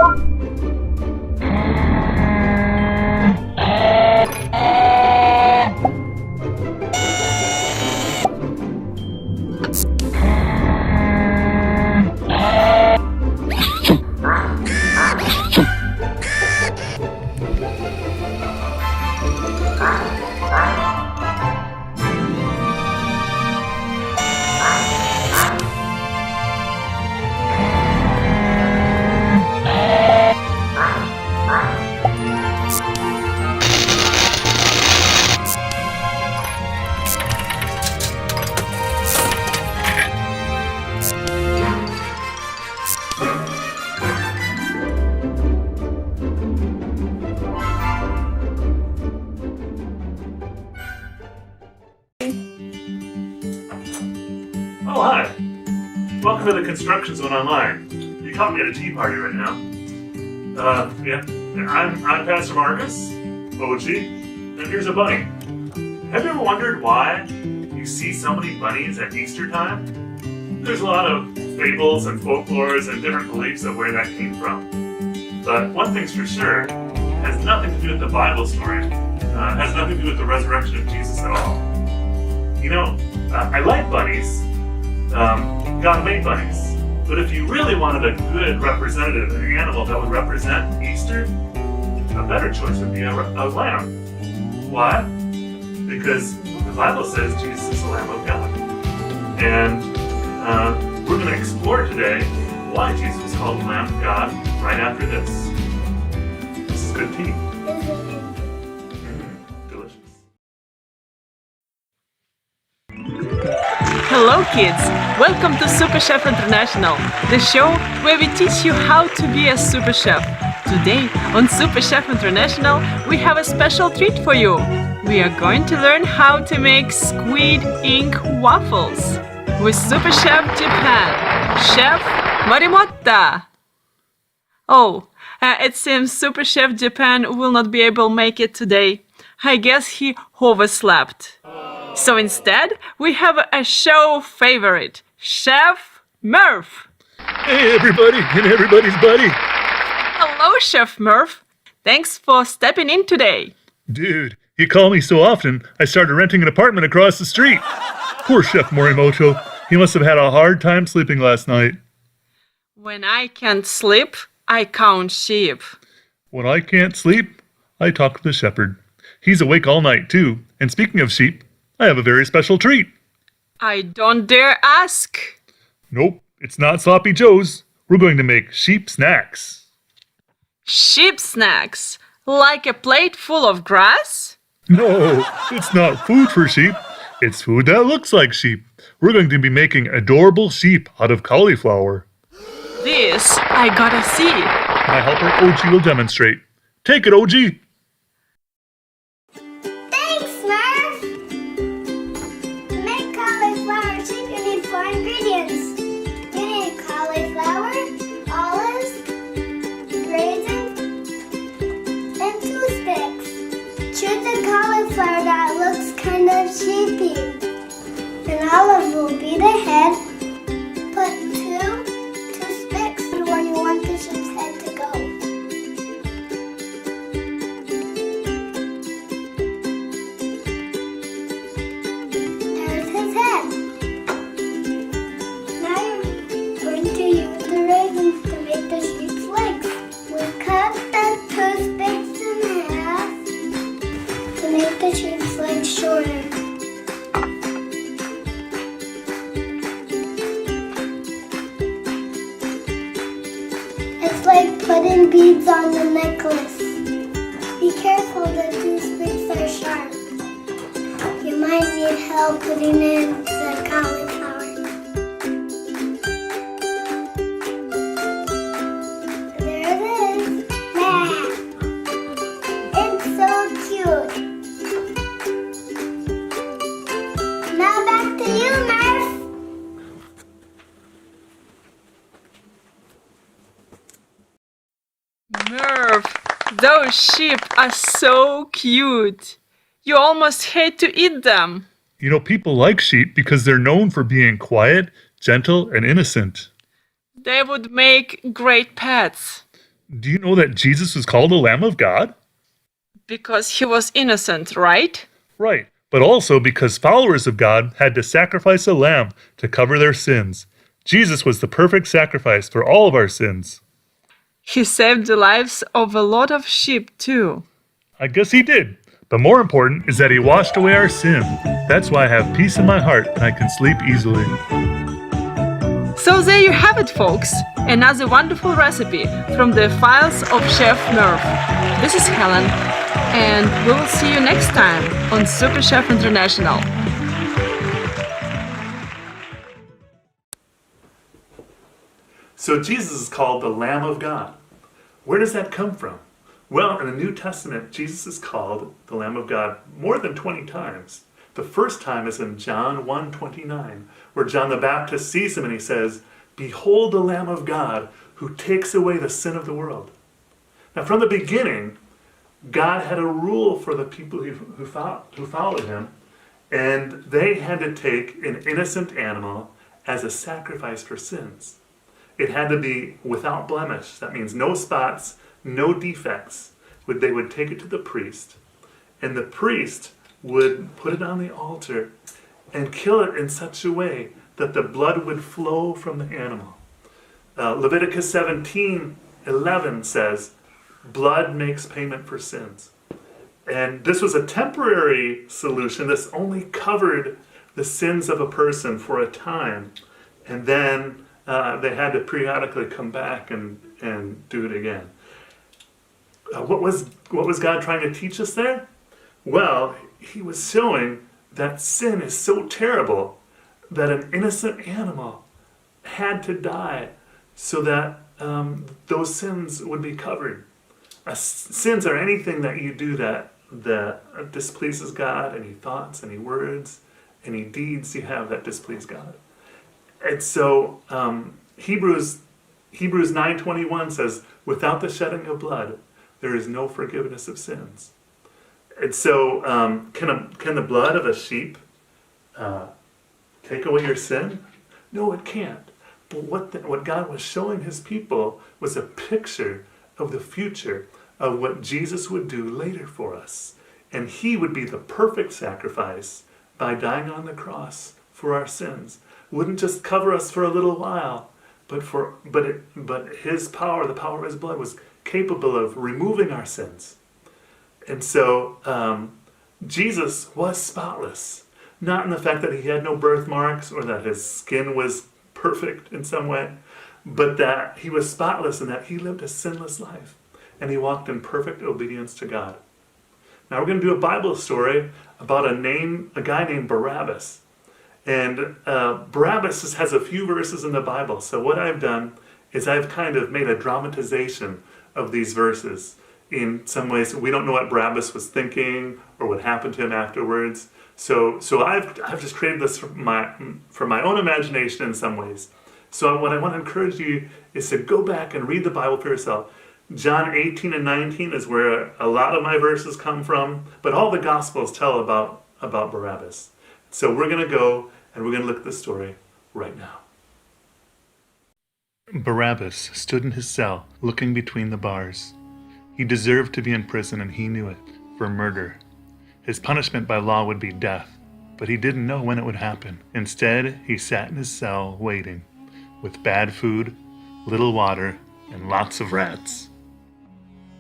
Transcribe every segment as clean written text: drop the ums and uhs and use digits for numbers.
Oh, hi. Welcome to the Construction Zone Online. You caught me at a tea party right now. I'm Pastor Markus, OG, and here's a bunny. Have you ever wondered why you see so many bunnies at Easter time? There's a lot of fables and folklores and different beliefs of where that came from. But one thing's for sure, it has nothing to do with the Bible story. Has nothing to do with the resurrection of Jesus at all. You know, I like bunnies. God made bunnies. But if you really wanted a good representative, an animal that would represent Easter, a better choice would be a lamb. Why? Because the Bible says Jesus is the Lamb of God. And we're going to explore today why Jesus was called the Lamb of God right after this. This is good tea. Delicious. Hello kids! Welcome to Super Chef International, the show where we teach you how to be a super chef. Today on Super Chef International we have a special treat for you. We are going to learn how to make squid ink waffles with Super Chef Japan, Chef Morimoto. Oh, it seems Super Chef Japan will not be able to make it today. I guess he overslept. So instead, we have a show favorite, Chef Murph. Hey everybody, and everybody's buddy. Hello, Chef Murph. Thanks for stepping in today. Dude, you call me so often, I started renting an apartment across the street. Poor Chef Morimoto. He must have had a hard time sleeping last night. When I can't sleep, I count sheep. When I can't sleep, I talk to the shepherd. He's awake all night too. And speaking of sheep, I have a very special treat. I don't dare ask. Nope, it's not Sloppy Joe's. We're going to make sheep snacks. Sheep snacks? Like a plate full of grass? No, it's not food for sheep. It's food that looks like sheep. We're going to be making adorable sheep out of cauliflower. This I gotta see. My helper OG will demonstrate. Take it, OG. Thanks, Murph! To make cauliflower sheep, you need 4 ingredients. You need cauliflower, olives, raisins, and toothpicks. Choose a cauliflower that looks kind of sheepy. An olive will be the head. Put 2 toothpicks where you want the sheep's head to go. There's his head. Now you're going to use the raisins to make the sheep's legs. We cut the toothpicks in half to make the sheep's legs shorter. It's like putting beads on the necklace. Be careful, the toothpicks are sharp. You might need help putting in the cauliflower. There it is. It's so cute. Now back to you, Murph. Murph, those sheep are so cute. You almost hate to eat them. You know, people like sheep because they're known for being quiet, gentle, and innocent. They would make great pets. Do you know that Jesus was called the Lamb of God? Because he was innocent, right? Right, but also because followers of God had to sacrifice a lamb to cover their sins. Jesus was the perfect sacrifice for all of our sins. He saved the lives of a lot of sheep too. I guess he did. But more important is that he washed away our sin. That's why I have peace in my heart and I can sleep easily. So there you have it, folks. Another wonderful recipe from the files of Chef Murph. This is Helen, and we will see you next time on Super Chef International. So Jesus is called the Lamb of God. Where does that come from? Well, in the New Testament, Jesus is called the Lamb of God more than 20 times. The first time is in John 1:29, where John the Baptist sees him and he says, "Behold the Lamb of God who takes away the sin of the world." Now, from the beginning, God had a rule for the people who followed him, and they had to take an innocent animal as a sacrifice for sins. It had to be without blemish. That means no spots, no defects. They would take it to the priest, and the priest would put it on the altar and kill it in such a way that the blood would flow from the animal. Leviticus 17:11 says, "Blood makes payment for sins." And this was a temporary solution. This only covered the sins of a person for a time, and then they had to periodically come back and do it again. What was God trying to teach us there? Well, he was showing that sin is so terrible that an innocent animal had to die so that those sins would be covered. Sins are anything that you do that displeases God, any thoughts, any words, any deeds you have that displease God. And so Hebrews 9:21 says, "Without the shedding of blood, there is no forgiveness of sins." And so, can the blood of a sheep take away your sin? No, it can't. But what God was showing his people was a picture of the future of what Jesus would do later for us. And he would be the perfect sacrifice by dying on the cross for our sins. Wouldn't just cover us for a little while, but his power, the power of his blood, was capable of removing our sins. And so Jesus was spotless, not in the fact that he had no birthmarks or that his skin was perfect in some way, but that he was spotless in that he lived a sinless life and he walked in perfect obedience to God. Now we're going to do a Bible story about a guy named Barabbas. And Barabbas has a few verses in the Bible. So what I've done is I've kind of made a dramatization of these verses. In some ways, we don't know what Barabbas was thinking or what happened to him afterwards. So I've just created this from my own imagination in some ways. So what I want to encourage you is to go back and read the Bible for yourself. John 18 and 19 is where a lot of my verses come from, but all the Gospels tell about Barabbas. So we're going to go and we're going to look at the story right now. Barabbas stood in his cell, looking between the bars. He deserved to be in prison, and he knew it, for murder. His punishment by law would be death, but he didn't know when it would happen. Instead, he sat in his cell waiting, with bad food, little water, and lots of rats.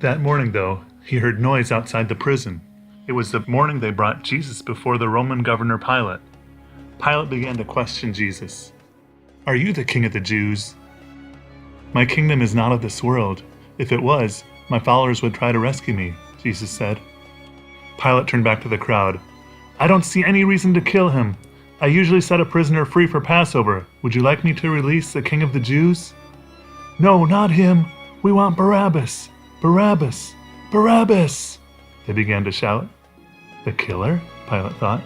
That morning, though, he heard noise outside the prison. It was the morning they brought Jesus before the Roman governor Pilate. Pilate began to question Jesus. "Are you the king of the Jews?" "My kingdom is not of this world. If it was, my followers would try to rescue me," Jesus said. Pilate turned back to the crowd. "I don't see any reason to kill him. I usually set a prisoner free for Passover. Would you like me to release the king of the Jews?" "No, not him. We want Barabbas. Barabbas. Barabbas!" They began to shout. The killer? Pilate thought.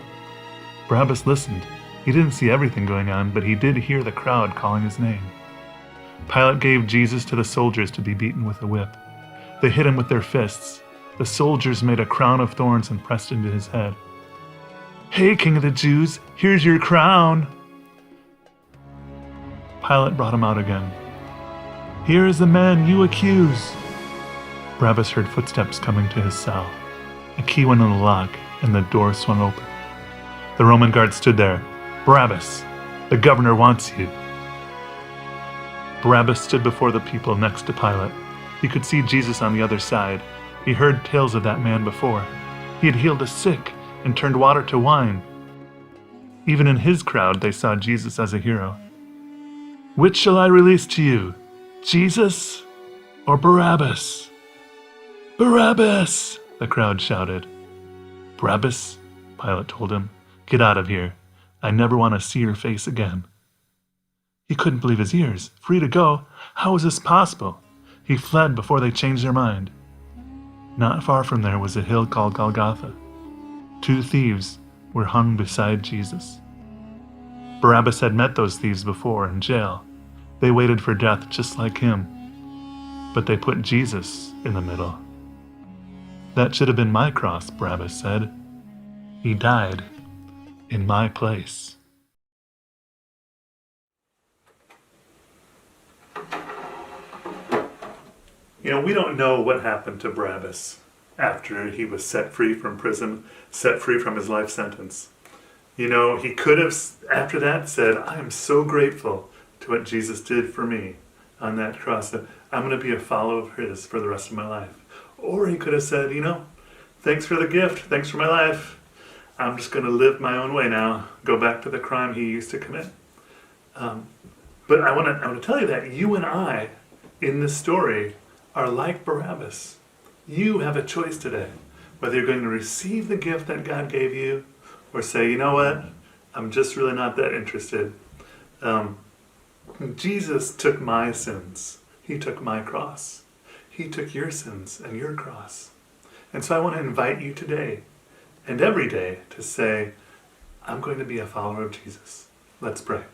Barabbas listened. He didn't see everything going on, but he did hear the crowd calling his name. Pilate gave Jesus to the soldiers to be beaten with a whip. They hit him with their fists. The soldiers made a crown of thorns and pressed into his head. "Hey, King of the Jews, here's your crown!" Pilate brought him out again. "Here is the man you accuse." Barabbas heard footsteps coming to his cell. A key went in the lock, and the door swung open. The Roman guard stood there. "Barabbas, the governor wants you." Barabbas stood before the people next to Pilate. He could see Jesus on the other side. He heard tales of that man before. He had healed the sick and turned water to wine. Even in his crowd, they saw Jesus as a hero. "Which shall I release to you, Jesus or Barabbas?" "Barabbas!" the crowd shouted. "Barabbas," Pilate told him. "Get out of here. I never want to see your face again." He couldn't believe his ears. Free to go? How was this possible? He fled before they changed their mind. Not far from there was a hill called Golgotha. 2 thieves were hung beside Jesus. Barabbas had met those thieves before in jail. They waited for death just like him. But they put Jesus in the middle. "That should have been my cross," Barabbas said. "He died in my place." We don't know what happened to Barabbas after he was set free from prison, set free from his life sentence. He could have, after that, said, "I am so grateful to what Jesus did for me on that cross, that I'm going to be a follower of his for the rest of my life." Or he could have said, "Thanks for the gift, thanks for my life. I'm just going to live my own way now, go back to the crime he used to commit." But I want to tell you that you and I, in this story, are like Barabbas. You have a choice today, whether you're going to receive the gift that God gave you, or say, "You know what, I'm just really not that interested." Jesus took my sins. He took my cross. He took your sins and your cross. And so I want to invite you today and every day to say, "I'm going to be a follower of Jesus." Let's pray.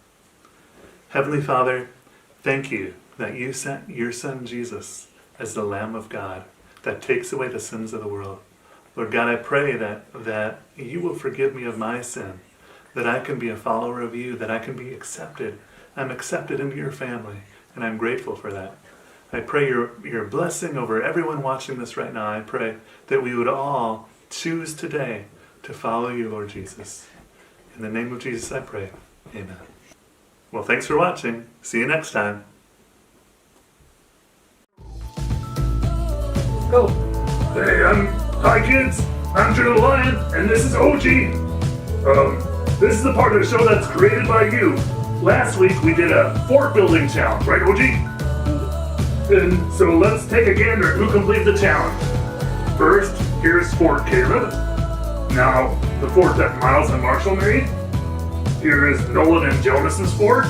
Heavenly Father, thank you that you sent your Son Jesus as the Lamb of God that takes away the sins of the world. Lord God, I pray that you will forgive me of my sin, that I can be a follower of you, that I can be accepted. I'm accepted into your family, and I'm grateful for that. I pray your blessing over everyone watching this right now. I pray that we would all choose today to follow you, Lord Jesus. In the name of Jesus I pray. Amen. Well, thanks for watching. See you next time. Go. Hey, hi kids, I'm Drew the Lion, and this is OG. This is the part of the show that's created by you. Last week we did a fort building challenge, right OG? And so let's take a gander at who completed the challenge. First, here's Fort Caleb. Now, the fort that Miles and Marshall made. Here is Nolan and Jonas's fort.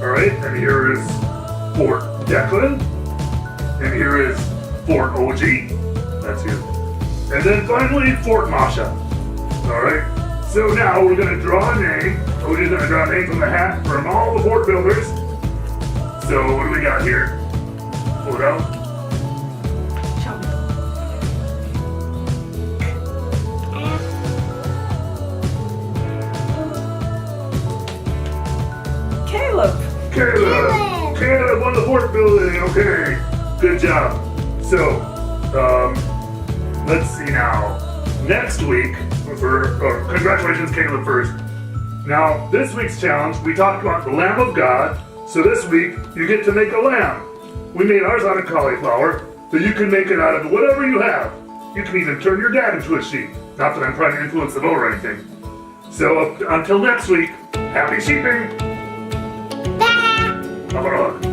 Alright, and here is Fort Declan. And here is Fort OG. That's you. And then finally, Fort Masha. Alright, so now we're going to draw a name. OG's going to draw a name from the hat from all the fort builders. So what do we got here? Pull it out. Caleb on the fort building. Okay, good job. So, let's see now. Next week, congratulations, Caleb, first. Now, this week's challenge, we talked about the Lamb of God. So this week, you get to make a lamb. We made ours out of cauliflower, but you can make it out of whatever you have. You can even turn your dad into a sheep. Not that I'm trying to influence the vote or anything. So, until next week, happy sheeping! Come on.